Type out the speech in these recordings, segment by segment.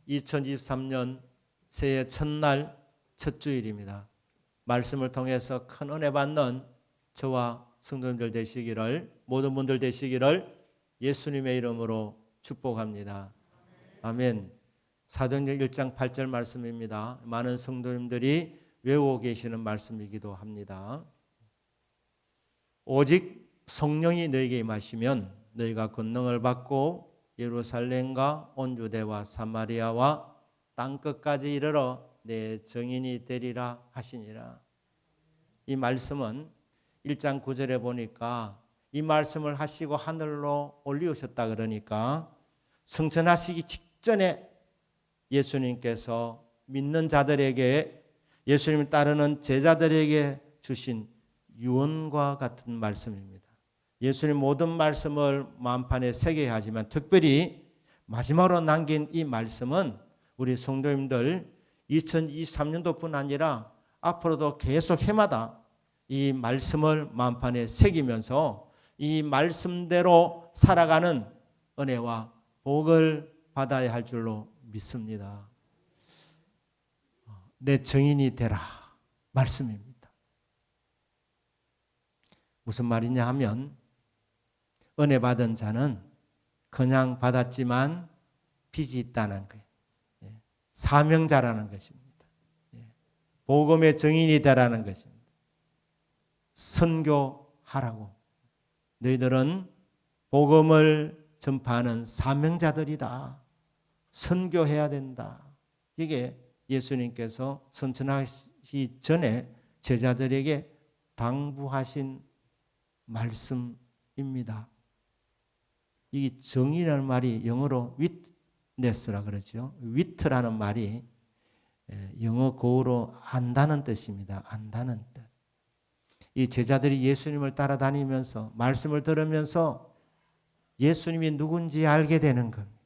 2023년 새해 첫날 첫 주일입니다. 말씀을 통해서 큰 은혜 받는 저와 성도님들 되시기를, 모든 분들 되시기를 예수님의 이름으로 축복합니다. 아멘. 사도행전 1장 8절 말씀입니다. 많은 성도님들이 외우고 계시는 말씀이기도 합니다. 오직 성령이 너희에게 임하시면 너희가 권능을 받고 예루살렘과 온 유대와 사마리아와 땅끝까지 이르러 내 증인이 되리라 하시니라. 이 말씀은 1장 9절에 보니까 이 말씀을 하시고 하늘로 올리우셨다 그러니까 승천하시기 직전에 예수님께서 믿는 자들에게, 예수님을 따르는 제자들에게 주신 유언과 같은 말씀입니다. 예수님 모든 말씀을 마음판에 새겨야 하지만 특별히 마지막으로 남긴 이 말씀은 우리 성도님들 2023년도뿐 아니라 앞으로도 계속 해마다 이 말씀을 마음판에 새기면서 이 말씀대로 살아가는 은혜와 복을 받아야 할 줄로 믿습니다. 내 증인이 되라 말씀입니다. 무슨 말이냐 하면 은혜 받은 자는 그냥 받았지만 빚이 있다는 거예요. 사명자라는 것입니다. 복음의 증인이 되라는 것입니다. 선교하라고. 너희들은 복음을 전파하는 사명자들이다. 선교해야 된다. 이게 예수님께서 선천하시기 전에 제자들에게 당부하신 말씀입니다. 이 정의라는 말이 영어로 witness라 그러죠. wit라는 말이 영어 고어로 안다는 뜻입니다. 안다는 뜻. 이 제자들이 예수님을 따라다니면서 말씀을 들으면서 예수님이 누군지 알게 되는 겁니다.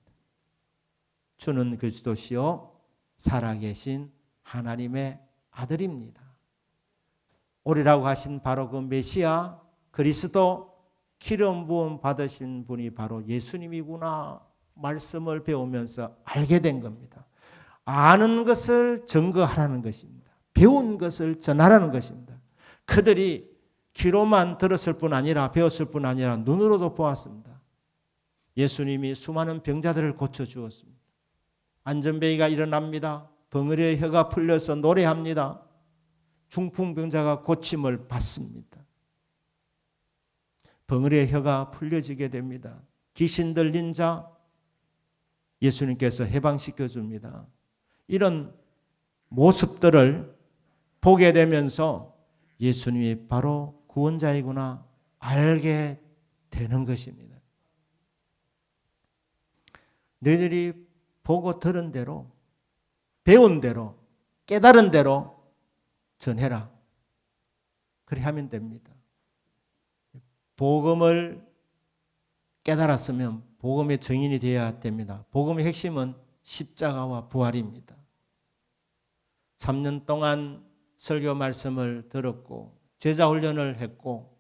주는 그리스도시요 살아계신 하나님의 아들입니다. 오리라고 하신 바로 그 메시아 그리스도 기름 부음 받으신 분이 바로 예수님이구나 말씀을 배우면서 알게 된 겁니다. 아는 것을 증거하라는 것입니다. 배운 것을 전하라는 것입니다. 그들이 귀로만 들었을 뿐 아니라 배웠을 뿐 아니라 눈으로도 보았습니다. 예수님이 수많은 병자들을 고쳐주었습니다. 안전뱅이가 일어납니다. 벙어리의 혀가 풀려서 노래합니다. 중풍병자가 고침을 받습니다. 벙어리의 혀가 풀려지게 됩니다. 귀신 들린 자 예수님께서 해방시켜 줍니다. 이런 모습들을 보게 되면서 예수님이 바로 구원자이구나 알게 되는 것입니다. 너희들이 보고 들은 대로, 배운 대로, 깨달은 대로 전해라. 그래 하면 됩니다. 복음을 깨달았으면 복음의 증인이 되어야 됩니다. 복음의 핵심은 십자가와 부활입니다. 3년 동안 설교 말씀을 들었고 제자 훈련을 했고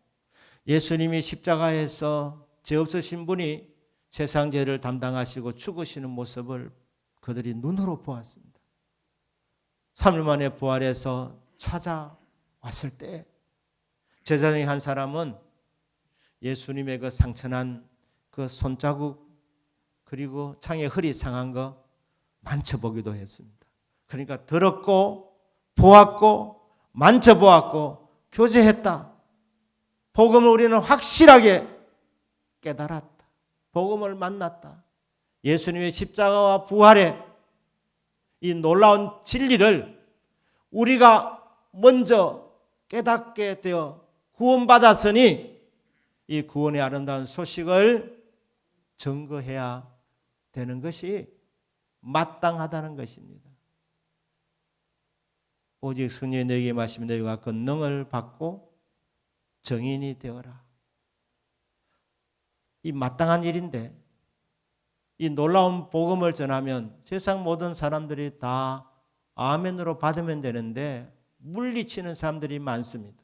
예수님이 십자가에서 죄 없으신 분이 세상 죄를 담당하시고 죽으시는 모습을 그들이 눈으로 보았습니다. 3일 만에 부활해서 찾아왔을 때 제자 중에 한 사람은 예수님의 그 상처난 그 손자국 그리고 창에 흙이 상한 거 만져보기도 했습니다. 그러니까 들었고 보았고 만져보았고 교제했다. 복음을 우리는 확실하게 깨달았다. 복음을 만났다. 예수님의 십자가와 부활의 이 놀라운 진리를 우리가 먼저 깨닫게 되어 구원받았으니 이 구원의 아름다운 소식을 증거해야 되는 것이 마땅하다는 것입니다. 오직 성령이 너희에게 임하시면 너희가 권능을 받고 증인이 되어라. 이 마땅한 일인데 이 놀라운 복음을 전하면 세상 모든 사람들이 다 아멘으로 받으면 되는데 물리치는 사람들이 많습니다.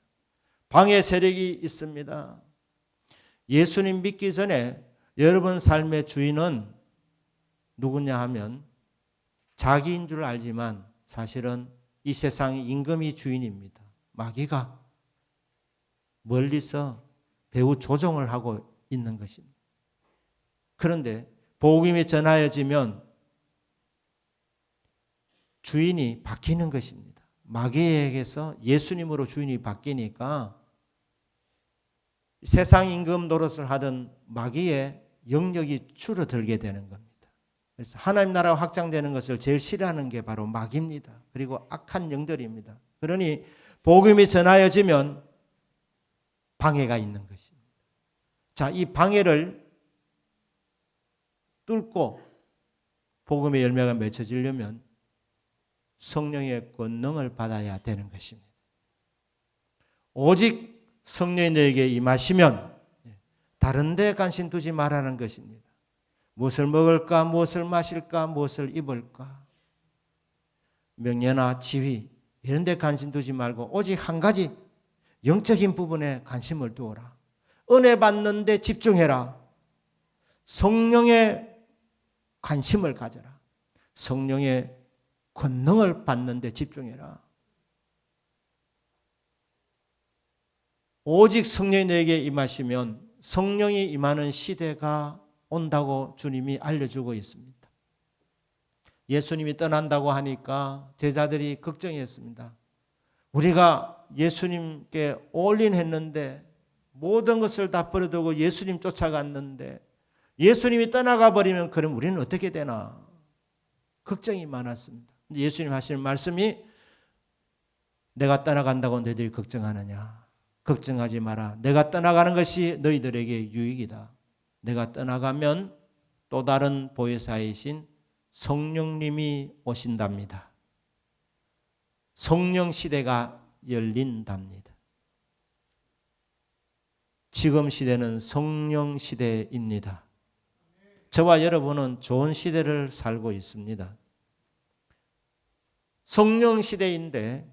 방해 세력이 있습니다. 예수님 믿기 전에 여러분 삶의 주인은 누구냐 하면 자기인 줄 알지만 사실은 이 세상의 임금이 주인입니다. 마귀가 멀리서 배후 조종을 하고 있는 것입니다. 그런데 복음이 전하여지면 주인이 바뀌는 것입니다. 마귀에게서 예수님으로 주인이 바뀌니까 세상 임금 노릇을 하던 마귀의 영역이 줄어들게 되는 겁니다. 그래서 하나님 나라가 확장되는 것을 제일 싫어하는 게 바로 마귀입니다. 그리고 악한 영들입니다. 그러니 복음이 전하여지면 방해가 있는 것입니다. 자, 이 방해를 뚫고 복음의 열매가 맺혀지려면 성령의 권능을 받아야 되는 것입니다. 오직 성령이 너에게 임하시면 다른 데 관심 두지 말라는 것입니다. 무엇을 먹을까, 무엇을 마실까, 무엇을 입을까, 명예나 지위 이런 데 관심 두지 말고 오직 한 가지 영적인 부분에 관심을 두어라. 은혜 받는 데 집중해라. 성령의 관심을 가져라. 성령의 권능을 받는 데 집중해라. 오직 성령이 너에게 임하시면 성령이 임하는 시대가 온다고 주님이 알려주고 있습니다. 예수님이 떠난다고 하니까 제자들이 걱정했습니다. 우리가 예수님께 올인했는데 모든 것을 다 버려두고 예수님 쫓아갔는데 예수님이 떠나가 버리면 그럼 우리는 어떻게 되나 걱정이 많았습니다. 예수님 하시는 말씀이 내가 떠나간다고 너희들이 걱정하느냐? 걱정하지 마라. 내가 떠나가는 것이 너희들에게 유익이다. 내가 떠나가면 또 다른 보혜사이신 성령님이 오신답니다. 성령 시대가 열린답니다. 지금 시대는 성령 시대입니다. 저와 여러분은 좋은 시대를 살고 있습니다. 성령 시대인데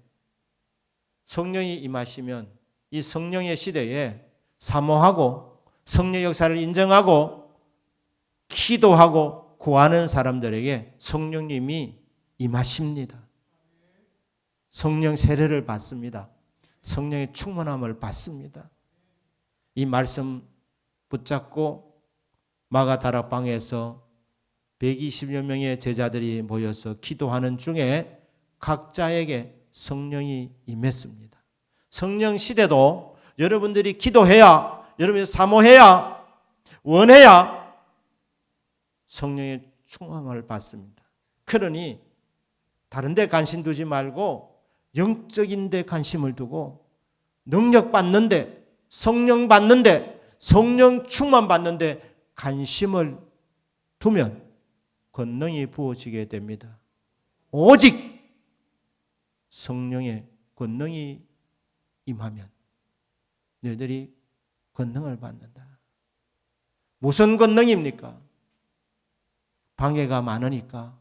성령이 임하시면 이 성령의 시대에 사모하고 성령 역사를 인정하고 기도하고 구하는 사람들에게 성령님이 임하십니다. 성령 세례를 받습니다. 성령의 충만함을 받습니다. 이 말씀 붙잡고 마가다락방에서 120여 명의 제자들이 모여서 기도하는 중에 각자에게 성령이 임했습니다. 성령 시대도 여러분들이 기도해야, 여러분이 사모해야, 원해야 성령의 충만함을 받습니다. 그러니 다른 데 관심 두지 말고 영적인 데 관심을 두고 능력 받는데, 성령 받는데, 성령 충만 받는데 관심을 두면 권능이 부어지게 됩니다. 오직 성령의 권능이 임하면 너희들이 권능을 받는다. 무슨 권능입니까? 방해가 많으니까.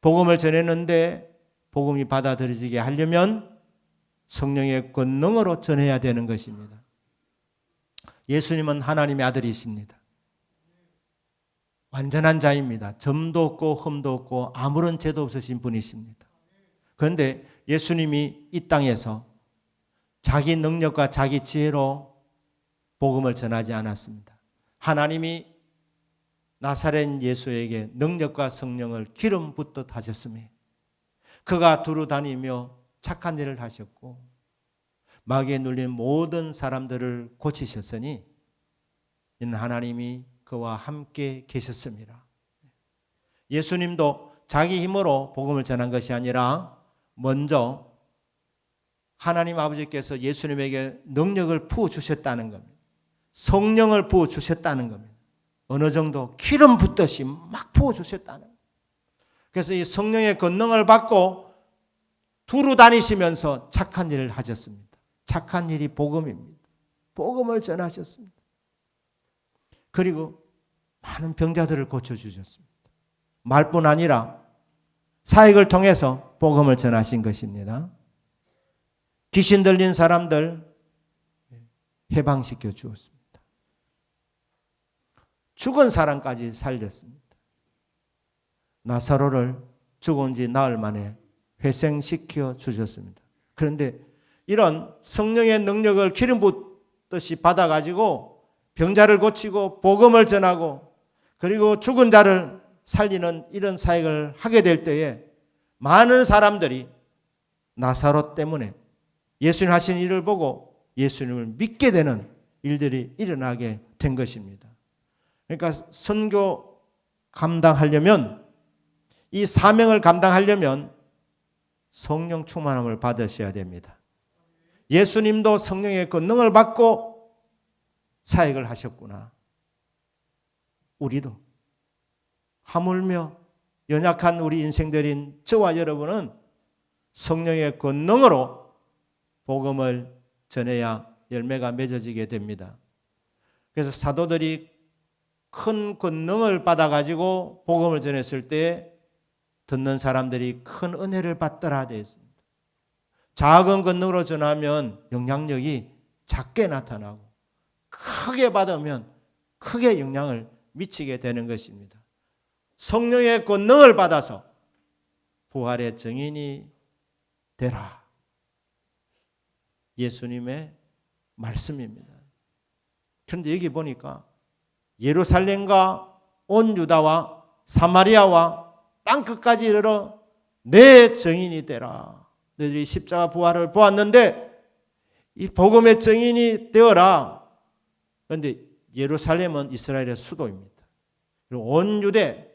복음을 전했는데 복음이 받아들여지게 하려면 성령의 권능으로 전해야 되는 것입니다. 예수님은 하나님의 아들이십니다. 완전한 자입니다. 점도 없고 흠도 없고 아무런 죄도 없으신 분이십니다. 그런데 예수님이 이 땅에서 자기 능력과 자기 지혜로 복음을 전하지 않았습니다. 하나님이 나사렛 예수에게 능력과 성령을 기름 붓듯 하셨으며 그가 두루 다니며 착한 일을 하셨고 마귀에 눌린 모든 사람들을 고치셨으니 이는 하나님이 그와 함께 계셨습니다. 예수님도 자기 힘으로 복음을 전한 것이 아니라 먼저 하나님 아버지께서 예수님에게 능력을 부어주셨다는 겁니다. 성령을 부어주셨다는 겁니다. 어느 정도 기름 붓듯이 막 부어주셨다는 겁니다. 그래서 이 성령의 권능을 받고 두루 다니시면서 착한 일을 하셨습니다. 착한 일이 복음입니다. 복음을 전하셨습니다. 그리고 많은 병자들을 고쳐주셨습니다. 말뿐 아니라 사역을 통해서 복음을 전하신 것입니다. 귀신 들린 사람들 해방시켜 주었습니다. 죽은 사람까지 살렸습니다. 나사로를 죽은 지 나흘 만에 회생시켜 주셨습니다. 그런데 이런 성령의 능력을 기름 붓듯이 받아가지고 병자를 고치고 복음을 전하고 그리고 죽은 자를 살리는 이런 사역을 하게 될 때에 많은 사람들이 나사로 때문에 예수님 하신 일을 보고 예수님을 믿게 되는 일들이 일어나게 된 것입니다. 그러니까 선교 감당하려면, 이 사명을 감당하려면 성령 충만함을 받으셔야 됩니다. 예수님도 성령의 권능을 받고 사역을 하셨구나. 우리도 하물며 연약한 우리 인생들인 저와 여러분은 성령의 권능으로 복음을 전해야 열매가 맺어지게 됩니다. 그래서 사도들이 큰 권능을 받아가지고 복음을 전했을 때 듣는 사람들이 큰 은혜를 받더라 되어 있습니다. 작은 권능으로 전하면 영향력이 작게 나타나고 크게 받으면 크게 영향을 미치게 되는 것입니다. 성령의 권능을 받아서 부활의 증인이 되라. 예수님의 말씀입니다. 그런데 여기 보니까 예루살렘과 온 유다와 사마리아와 땅끝까지 이르러 내 증인이 되라. 너희들이 십자가 부활을 보았는데 이 복음의 증인이 되어라. 그런데 예루살렘은 이스라엘의 수도입니다. 그리고 온 유대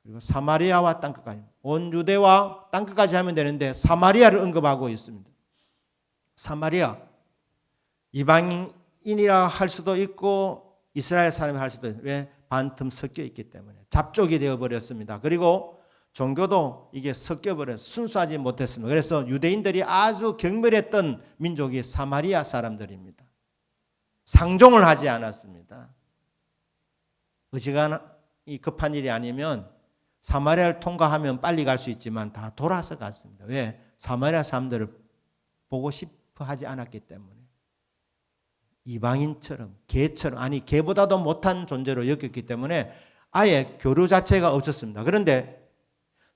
그리고 사마리아와 땅끝까지, 온 유대와 땅끝까지 하면 되는데 사마리아를 언급하고 있습니다. 사마리아, 이방인이라 할 수도 있고 이스라엘 사람이 할 수도 있고, 왜? 반틈 섞여 있기 때문에 잡족이 되어버렸습니다. 그리고 종교도 이게 섞여버려서 순수하지 못했습니다. 그래서 유대인들이 아주 경멸했던 민족이 사마리아 사람들입니다. 상종을 하지 않았습니다. 어지간히 급한 일이 아니면 사마리아를 통과하면 빨리 갈 수 있지만 다 돌아서 갔습니다. 왜? 사마리아 사람들을 보고 싶어 하지 않았기 때문에. 이방인처럼, 개처럼, 아니 개보다도 못한 존재로 여겼기 때문에 아예 교류 자체가 없었습니다. 그런데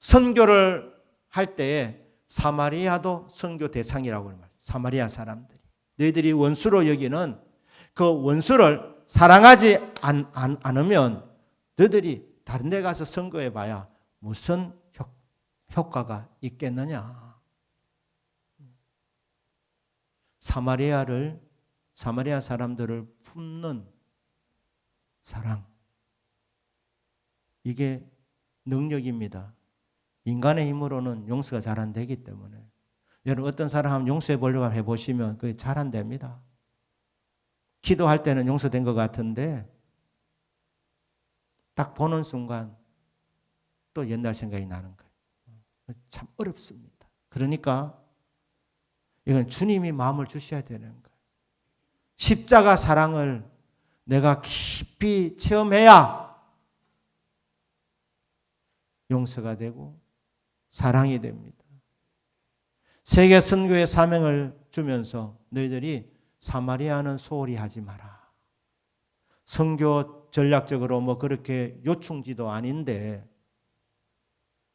선교를 할 때에 사마리아도 선교 대상이라고 합니다. 사마리아 사람들이. 너희들이 원수로 여기는 그 원수를 사랑하지 않으면 너희들이 다른 데 가서 선교해 봐야 무슨 효과가 있겠느냐. 사마리아 사람들을 품는 사랑. 이게 능력입니다. 인간의 힘으로는 용서가 잘 안 되기 때문에. 여러분 어떤 사람 한번 용서해 보려고 해보시면 그게 잘 안 됩니다. 기도할 때는 용서된 것 같은데 딱 보는 순간 또 옛날 생각이 나는 거예요. 참 어렵습니다. 그러니까 이건 주님이 마음을 주셔야 되는 거예요. 십자가 사랑을 내가 깊이 체험해야 용서가 되고 사랑이 됩니다. 세계 선교의 사명을 주면서 너희들이 사마리아는 소홀히 하지 마라. 선교 전략적으로 뭐 그렇게 요충지도 아닌데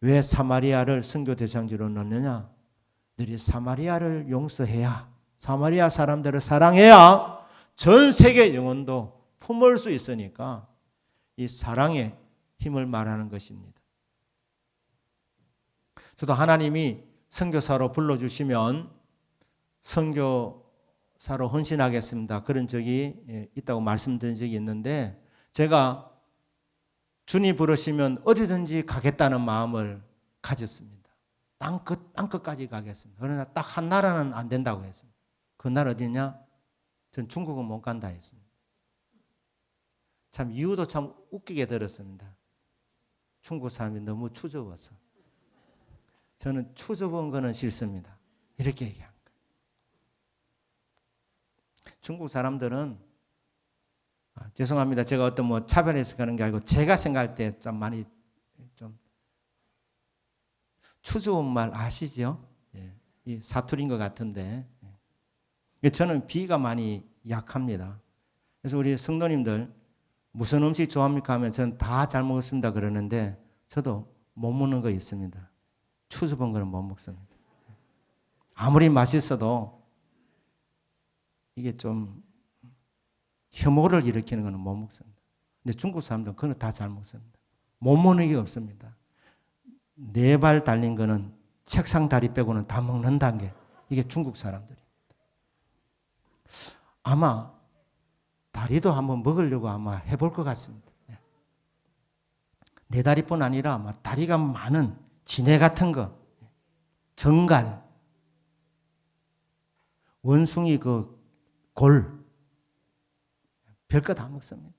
왜 사마리아를 선교 대상지로 넣느냐? 너희들이 사마리아를 용서해야, 사마리아 사람들을 사랑해야 전 세계 영혼도 품을 수 있으니까 이 사랑의 힘을 말하는 것입니다. 저도 하나님이 선교사로 불러주시면 선교사로 헌신하겠습니다. 그런 적이 있다고 말씀드린 적이 있는데 제가 주님 부르시면 어디든지 가겠다는 마음을 가졌습니다. 땅끝까지 가겠습니다. 그러나 딱 한 나라는 안 된다고 했습니다. 그 나라 어디냐? 전 중국은 못 간다 했습니다. 참 이유도 참 웃기게 들었습니다. 중국 사람이 너무 추접어서. 저는 추접한 거는 싫습니다. 이렇게 얘기한 거예요. 중국 사람들은 죄송합니다. 제가 어떤 뭐 차별해서 가는 게 아니고 제가 생각할 때 좀 많이 좀 추접한 말 아시죠? 예. 이 사투리인 것 같은데 저는 비가 많이 약합니다. 그래서 우리 성도님들 무슨 음식 좋아합니까 하면 저는 다 잘 먹었습니다 그러는데 저도 못 먹는 거 있습니다. 추수본 거는 못 먹습니다. 아무리 맛있어도 이게 좀 혐오를 일으키는 거는 못 먹습니다. 근데 중국 사람들은 그건 다 잘 먹습니다. 못 먹는 게 없습니다. 4발 달린 거는 책상 다리 빼고는 다 먹는다는 게 이게 중국 사람들입니다. 아마 다리도 한번 먹으려고 아마 해볼 것 같습니다. 네 다리뿐 아니라 아마 다리가 많은 지네 같은 거, 정갈, 원숭이 그 골, 별거 다 먹습니다.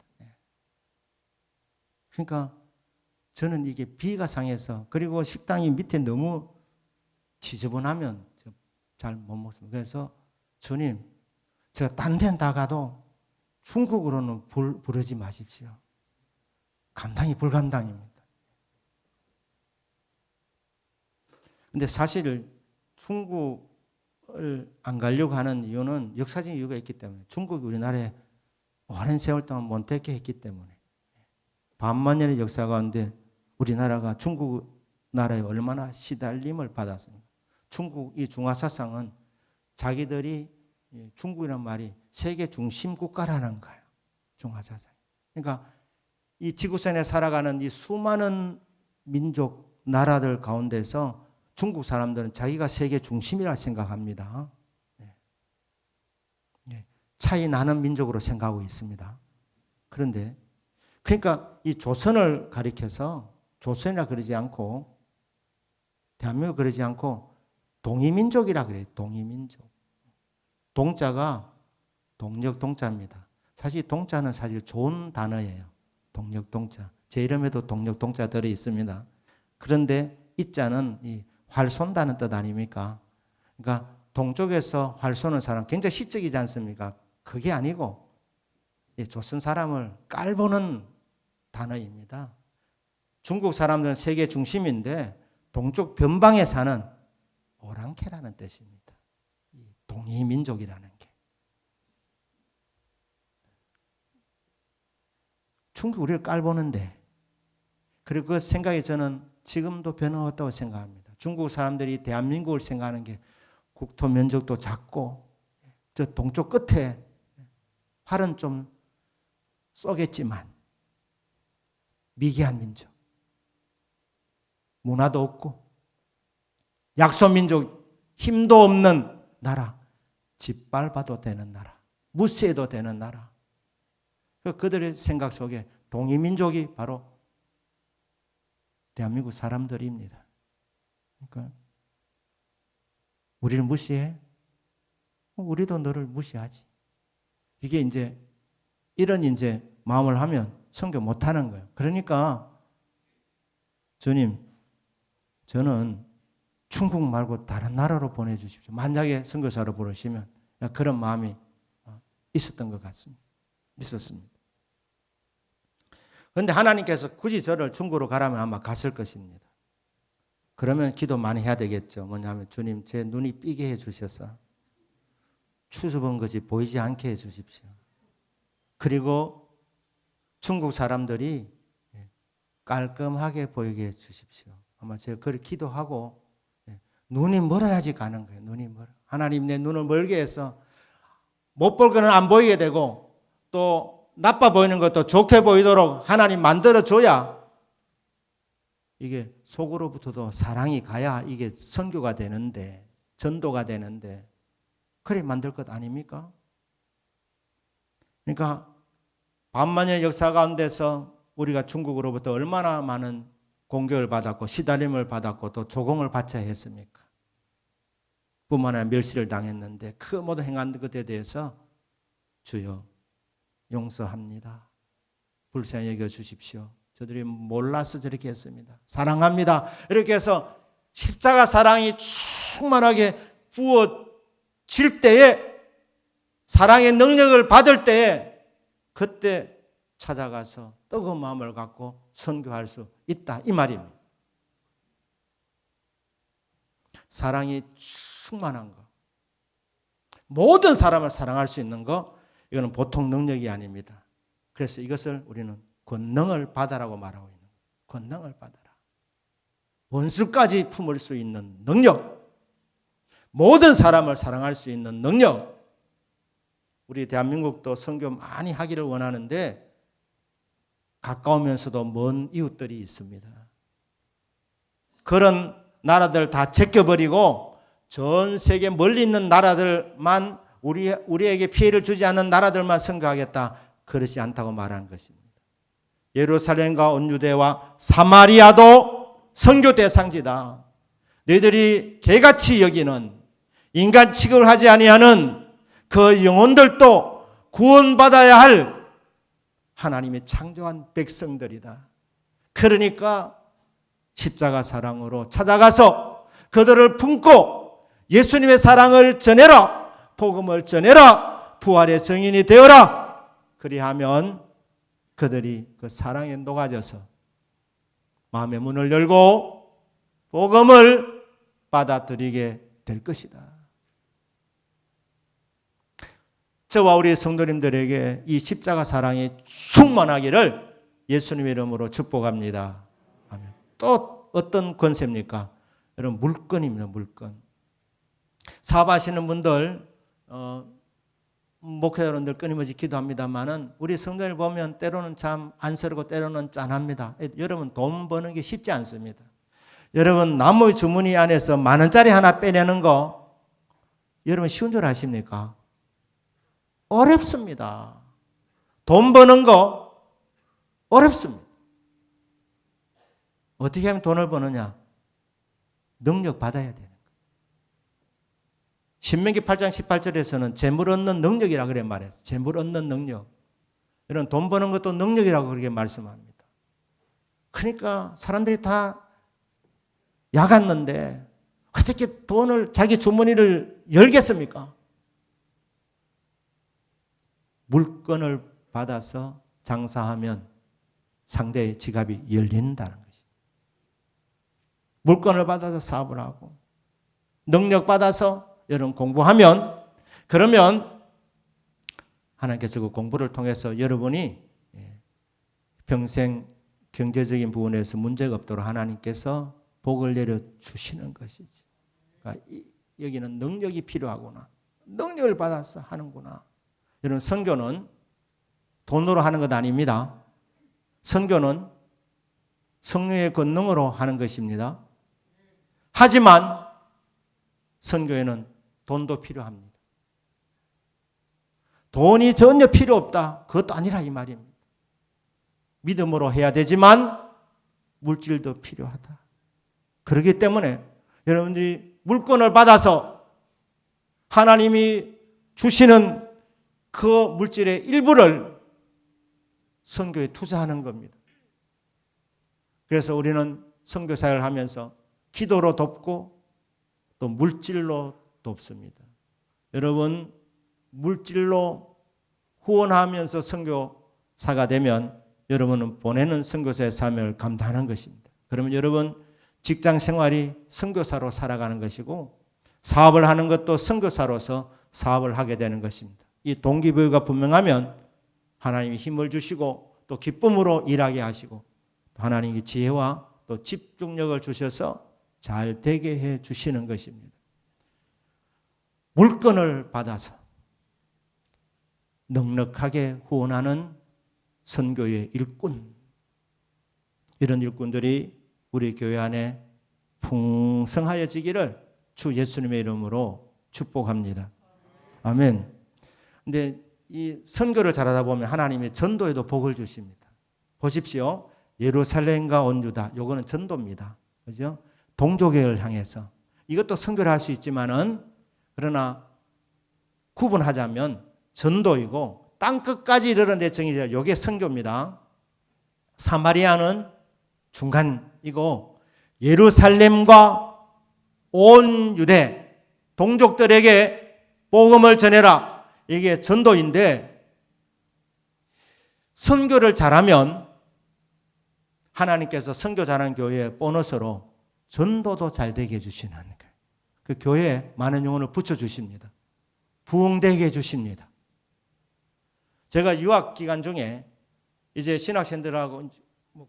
그러니까 저는 이게 비가 상해서, 그리고 식당이 밑에 너무 지저분하면 잘 못 먹습니다. 그래서 주님, 제가 딴 데는 다 가도 중국으로는 부르지 마십시오. 감당이 불감당입니다. 근데 사실 중국을 안 가려고 하는 이유는 역사적 이유가 있기 때문에, 중국이 우리나라에 오랜 세월 동안 못되게 했기 때문에, 반만 년의 역사 가운데 우리나라가 중국 나라에 얼마나 시달림을 받았습니까? 중국 이 중화사상은 자기들이 중국이란 말이 세계 중심 국가라는 거예요. 중화사상. 그러니까 이 지구촌에 살아가는 이 수많은 민족, 나라들 가운데서 중국 사람들은 자기가 세계 중심이라 생각합니다. 차이 나는 민족으로 생각하고 있습니다. 그런데 그러니까 이 조선을 가리켜서 조선이라 그러지 않고, 대한민국 그러지 않고 동이민족이라 그래요. 동이민족. 동자가 동력 동자입니다. 사실 동자는 사실 좋은 단어예요. 동력 동자. 제 이름에도 동력 동자 들어 있습니다. 그런데 이 자는 이 활 쏜다는 뜻 아닙니까? 그러니까 동쪽에서 활 쏘는 사람 굉장히 시적이지 않습니까? 그게 아니고 조선 사람을 깔보는 단어입니다. 중국 사람들은 세계 중심인데 동쪽 변방에 사는 오랑캐라는 뜻입니다. 동이민족이라는 게. 중국 우리를 깔보는데, 그리고 그 생각이 저는 지금도 변함없다고 생각합니다. 중국 사람들이 대한민국을 생각하는 게 국토 면적도 작고, 저 동쪽 끝에 활은 좀 쏘겠지만 미개한 민족, 문화도 없고 약소민족, 힘도 없는 나라, 짓밟아도 되는 나라, 무시해도 되는 나라. 그들의 생각 속에 동이민족이 바로 대한민국 사람들입니다. 그러니까 우리를 무시해? 우리도 너를 무시하지. 이게 이제 이런 이제 마음을 하면 선교 못 하는 거예요. 그러니까 주님, 저는 중국 말고 다른 나라로 보내주십시오. 만약에 선교사로 부르시면, 그런 마음이 있었던 것 같습니다. 있었습니다. 그런데 하나님께서 굳이 저를 중국으로 가라면 아마 갔을 것입니다. 그러면 기도 많이 해야 되겠죠. 뭐냐면, 주님, 제 눈이 삐게 해 주셔서 추수본 것이 보이지 않게 해 주십시오. 그리고 중국 사람들이 깔끔하게 보이게 해 주십시오. 아마 제가 그걸 기도하고, 눈이 멀어야지 가는 거예요. 눈이 멀어. 하나님, 내 눈을 멀게 해서 못 볼 거는 안 보이게 되고, 또 나빠 보이는 것도 좋게 보이도록 하나님 만들어줘야 이게 속으로부터도 사랑이 가야 이게 선교가 되는데, 전도가 되는데, 그래 만들 것 아닙니까? 그러니까 반만년의 역사 가운데서 우리가 중국으로부터 얼마나 많은 공격을 받았고 시달림을 받았고 또 조공을 받쳐야 했습니까? 뿐만 아니라 멸시를 당했는데 그 모든 행한 것에 대해서 주여 용서합니다. 불쌍히 여겨주십시오. 저들이 몰라서 저렇게 했습니다. 사랑합니다. 이렇게 해서 십자가 사랑이 충만하게 부어질 때에, 사랑의 능력을 받을 때에, 그때 찾아가서 뜨거운 마음을 갖고 선교할 수 있다, 이 말입니다. 사랑이 충만한 거, 모든 사람을 사랑할 수 있는 거, 이거는 보통 능력이 아닙니다. 그래서 이것을 우리는 권능을 받아라고 말하고 있는 거예요. 권능을 받아라. 원수까지 품을 수 있는 능력, 모든 사람을 사랑할 수 있는 능력. 우리 대한민국도 선교 많이 하기를 원하는데 가까우면서도 먼 이웃들이 있습니다. 그런 나라들 다 제껴버리고 전 세계 멀리 있는 나라들만 우리에게 피해를 주지 않는 나라들만 선교하겠다. 그렇지 않다고 말하는 것입니다. 예루살렘과 온 유대와 사마리아도 선교 대상지다. 너희들이 개같이 여기는 인간 취급을 하지 아니하는 그 영혼들도 구원받아야 할 하나님이 창조한 백성들이다. 그러니까 십자가 사랑으로 찾아가서 그들을 품고 예수님의 사랑을 전해라. 복음을 전해라. 부활의 증인이 되어라. 그리하면 그들이 그 사랑에 녹아져서 마음의 문을 열고 복음을 받아들이게 될 것이다. 저와 우리 성도님들에게 이 십자가 사랑이 충만하기를 예수님의 이름으로 축복합니다. 아멘. 또 어떤 권세입니까? 여러분, 물건입니다. 물건. 사업하시는 분들, 목회 여러분들 끊임없이 기도합니다만은 우리 성도들 보면 때로는 참 안쓰럽고 때로는 짠합니다. 여러분, 돈 버는 게 쉽지 않습니다. 여러분, 나무 주머니 안에서 10,000원짜리 하나 빼내는 거 여러분 쉬운 줄 아십니까? 어렵습니다. 돈 버는 거 어렵습니다. 어떻게 하면 돈을 버느냐? 능력 받아야 되는 거예요. 신명기 8장 18절에서는 재물 얻는 능력이라 그래 말했어요. 재물 얻는 능력. 이런 돈 버는 것도 능력이라고 그렇게 말씀합니다. 그러니까 사람들이 다 야갔는데 어떻게 돈을 자기 주머니를 열겠습니까? 물건을 받아서 장사하면 상대의 지갑이 열린다는 것입니다. 물건을 받아서 사업을 하고 능력 받아서 여러분 공부하면 그러면 하나님께서 그 공부를 통해서 여러분이 평생 경제적인 부분에서 문제가 없도록 하나님께서 복을 내려주시는 것이지. 그러니까 여기는 능력이 필요하구나. 능력을 받아서 하는구나. 여러분, 선교는 돈으로 하는 것 아닙니다. 선교는 성령의 권능으로 하는 것입니다. 하지만 선교에는 돈도 필요합니다. 돈이 전혀 필요 없다. 그것도 아니라 이 말입니다. 믿음으로 해야 되지만 물질도 필요하다. 그렇기 때문에 여러분들이 물건을 받아서 하나님이 주시는 그 물질의 일부를 선교에 투자하는 겁니다. 그래서 우리는 선교사를 하면서 기도로 돕고 또 물질로 돕습니다. 여러분, 물질로 후원하면서 선교사가 되면 여러분은 보내는 선교사의 사명을 감당하는 것입니다. 그러면 여러분 직장 생활이 선교사로 살아가는 것이고 사업을 하는 것도 선교사로서 사업을 하게 되는 것입니다. 이 동기부여가 분명하면 하나님이 힘을 주시고 또 기쁨으로 일하게 하시고 하나님이 지혜와 또 집중력을 주셔서 잘 되게 해 주시는 것입니다. 물건을 받아서 넉넉하게 후원하는 선교의 일꾼, 이런 일꾼들이 우리 교회 안에 풍성하여지기를 주 예수님의 이름으로 축복합니다. 아멘. 근데 이 선교를 잘하다 보면 하나님이 전도에도 복을 주십니다. 보십시오. 예루살렘과 온 유다, 요거는 전도입니다. 그죠? 동족을 향해서. 이것도 선교를 할 수 있지만은 그러나 구분하자면 전도이고 땅 끝까지 이르는 데 정의되어 요게 선교입니다. 사마리아는 중간이고 예루살렘과 온 유대 동족들에게 복음을 전해라. 이게 전도인데 선교를 잘하면 하나님께서 선교 잘하는 교회에 보너스로 전도도 잘 되게 해주시는 거예요. 그 교회에 많은 영혼을 붙여주십니다. 부흥되게 해주십니다. 제가 유학 기간 중에 이제 신학생들하고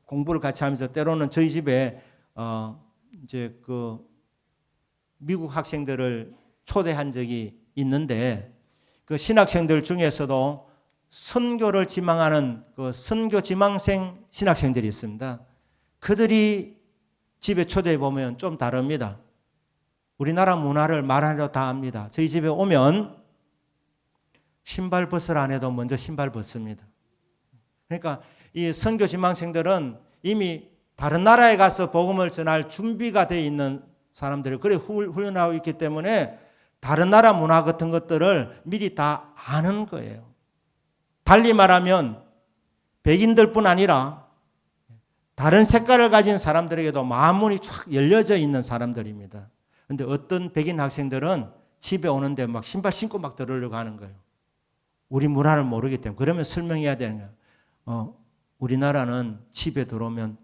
공부를 같이 하면서 때로는 저희 집에 이제 그 미국 학생들을 초대한 적이 있는데 그 신학생들 중에서도 선교를 지망하는 그 선교 지망생 신학생들이 있습니다. 그들이 집에 초대해 보면 좀 다릅니다. 우리나라 문화를 말하려 다 합니다. 저희 집에 오면 신발 벗으라 안 해도 먼저 신발 벗습니다. 그러니까 이 선교 지망생들은 이미 다른 나라에 가서 복음을 전할 준비가 되어 있는 사람들이 그래 훈련하고 있기 때문에 다른 나라 문화 같은 것들을 미리 다 아는 거예요. 달리 말하면 백인들뿐 아니라 다른 색깔을 가진 사람들에게도 마음문이 쫙 열려져 있는 사람들입니다. 그런데 어떤 백인 학생들은 집에 오는데 막 신발 신고 막 들으려고 하는 거예요. 우리 문화를 모르기 때문에. 그러면 설명해야 되는 거예요. 우리나라는 집에 들어오면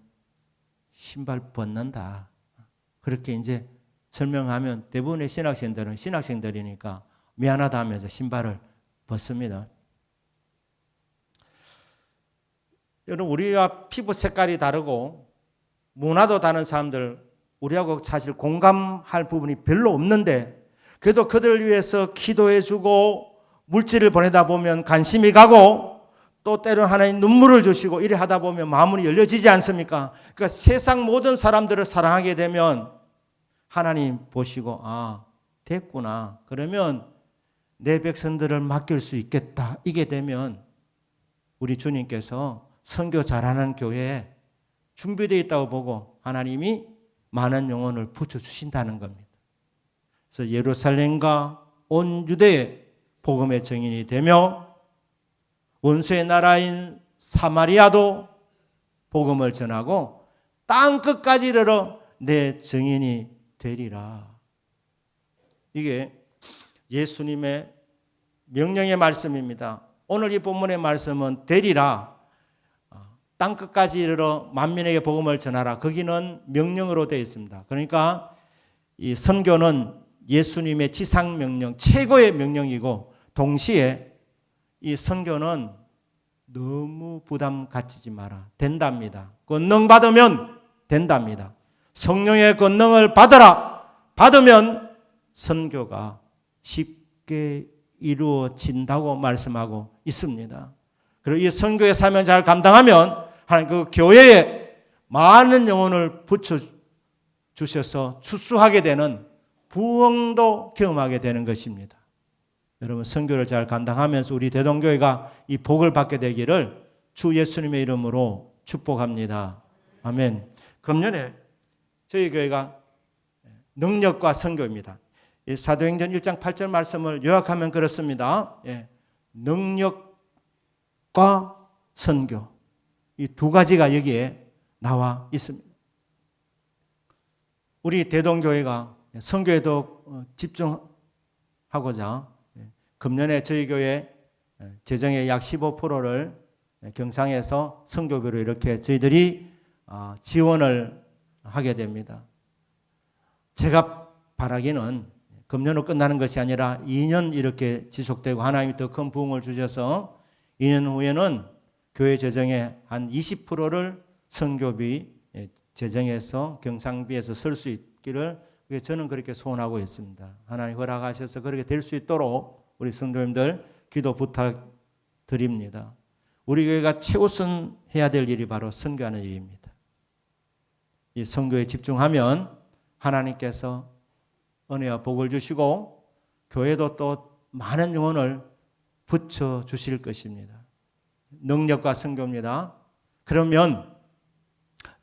신발 벗는다. 그렇게 이제 설명하면 대부분의 신학생들은 신학생들이니까 미안하다 하면서 신발을 벗습니다. 여러분, 우리와 피부 색깔이 다르고 문화도 다른 사람들, 우리하고 사실 공감할 부분이 별로 없는데 그래도 그들을 위해서 기도해주고 물질을 보내다 보면 관심이 가고 또 때로는 하나님 눈물을 주시고 이래 하다 보면 마음이 열려지지 않습니까? 그러니까 세상 모든 사람들을 사랑하게 되면 하나님 보시고 됐구나. 그러면 내 백성들을 맡길 수 있겠다. 이게 되면 우리 주님께서 선교 잘하는 교회에 준비되어 있다고 보고 하나님이 많은 영혼을 붙여주신다는 겁니다. 그래서 예루살렘과 온 유대에 복음의 증인이 되며 원수의 나라인 사마리아도 복음을 전하고 땅 끝까지 이르러 내 증인이 되리라. 이게 예수님의 명령의 말씀입니다. 오늘 이 본문의 말씀은 되리라. 땅 끝까지 이르러 만민에게 복음을 전하라. 거기는 명령으로 되어 있습니다. 그러니까 이 선교는 예수님의 지상 명령, 최고의 명령이고 동시에 이 선교는 너무 부담 갖지 마라. 된답니다. 권능 받으면 된답니다. 성령의 권능을 받으라. 받으면 선교가 쉽게 이루어진다고 말씀하고 있습니다. 그리고 이 선교의 사명을 잘 감당하면 하나님 그 교회에 많은 영혼을 붙여주셔서 추수하게 되는 부흥도 경험하게 되는 것입니다. 여러분, 선교를 잘 감당하면서 우리 대동교회가 이 복을 받게 되기를 주 예수님의 이름으로 축복합니다. 아멘. 금년에 저희 교회가 능력과 선교입니다. 이 사도행전 1장 8절 말씀을 요약하면 그렇습니다. 능력과 선교, 이 두 가지가 여기에 나와 있습니다. 우리 대동교회가 선교에도 집중하고자 금년에 저희 교회 재정의 약 15%를 경상에서 선교비로 이렇게 저희들이 지원을 하게 됩니다. 제가 바라기는 금년으로 끝나는 것이 아니라 2년 이렇게 지속되고 하나님이 더 큰 부흥을 주셔서 2년 후에는 교회 재정의 한 20%를 선교비 재정에서 경상비에서 쓸 수 있기를 저는 그렇게 소원하고 있습니다. 하나님 허락하셔서 그렇게 될 수 있도록 우리 성도님들 기도 부탁드립니다. 우리 교회가 최우선 해야 될 일이 바로 선교하는 일입니다. 이 선교에 집중하면 하나님께서 은혜와 복을 주시고 교회도 또 많은 영혼을 붙여주실 것입니다. 능력과 선교입니다. 그러면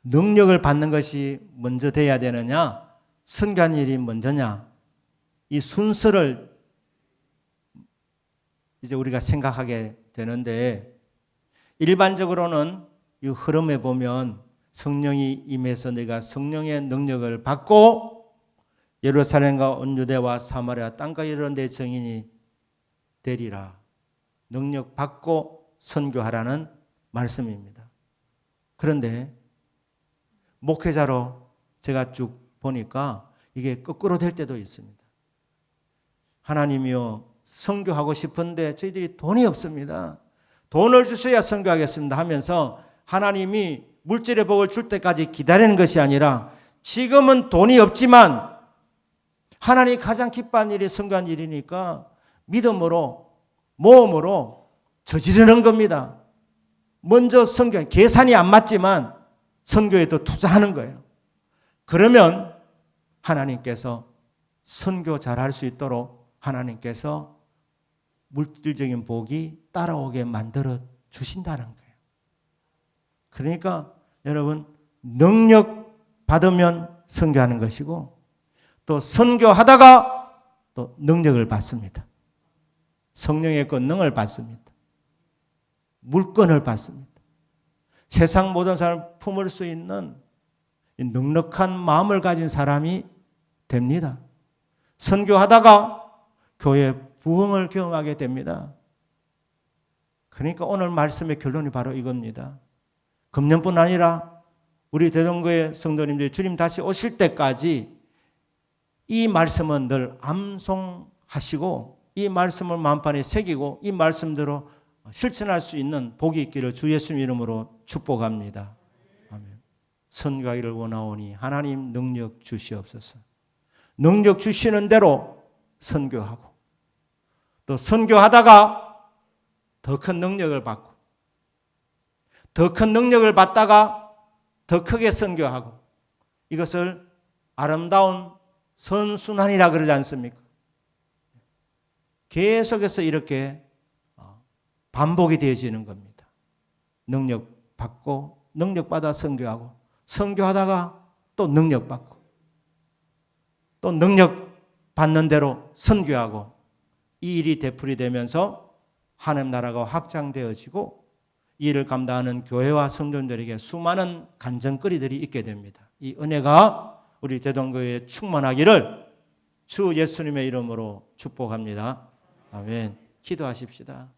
능력을 받는 것이 먼저 돼야 되느냐, 선교하는 일이 먼저냐, 이 순서를 이제 우리가 생각하게 되는데 일반적으로는 이 흐름에 보면 성령이 임해서 내가 성령의 능력을 받고 예루살렘과 온 유대와 사마리아 땅과 이르는 데 증인이 되리라. 능력 받고 선교하라는 말씀입니다. 그런데 목회자로 제가 쭉 보니까 이게 거꾸로 될 때도 있습니다. 하나님이요, 선교하고 싶은데 저희들이 돈이 없습니다. 돈을 주셔야 선교하겠습니다 하면서 하나님이 물질의 복을 줄 때까지 기다리는 것이 아니라 지금은 돈이 없지만 하나님이 가장 기뻐하는 일이 선교한 일이니까 믿음으로 모험으로 저지르는 겁니다. 먼저 선교, 계산이 안 맞지만 선교에 또 투자하는 거예요. 그러면 하나님께서 선교 잘할 수 있도록 하나님께서 물질적인 복이 따라오게 만들어 주신다는 거예요. 그러니까 여러분 능력 받으면 선교하는 것이고 또 선교하다가 또 능력을 받습니다. 성령의 권능을 받습니다. 물권을 받습니다. 세상 모든 사람을 품을 수 있는 넉넉한 마음을 가진 사람이 됩니다. 선교하다가 교회 부흥을 경험하게 됩니다. 그러니까 오늘 말씀의 결론이 바로 이겁니다. 금년뿐 아니라 우리 대동교회 성도님들이 주님 다시 오실 때까지 이 말씀은 늘 암송하시고 이 말씀을 마음판에 새기고 이 말씀대로 실천할 수 있는 복이 있기를 주 예수 이름으로 축복합니다. 아멘. 선교하기를 원하오니 하나님 능력 주시옵소서. 능력 주시는 대로 선교하고 또 선교하다가 더 큰 능력을 받고 더 큰 능력을 받다가 더 크게 선교하고 이것을 아름다운 선순환이라 그러지 않습니까? 계속해서 이렇게 반복이 되어지는 겁니다. 능력 받고 능력 받아 선교하고 선교하다가 또 능력 받고 또 능력 받는 대로 선교하고 이 일이 되풀이 되면서 하나님 나라가 확장되어지고 이 일을 감당하는 교회와 성도들에게 수많은 간증거리들이 있게 됩니다. 이 은혜가 우리 대동교회에 충만하기를 주 예수님의 이름으로 축복합니다. 아멘. 기도하십시다.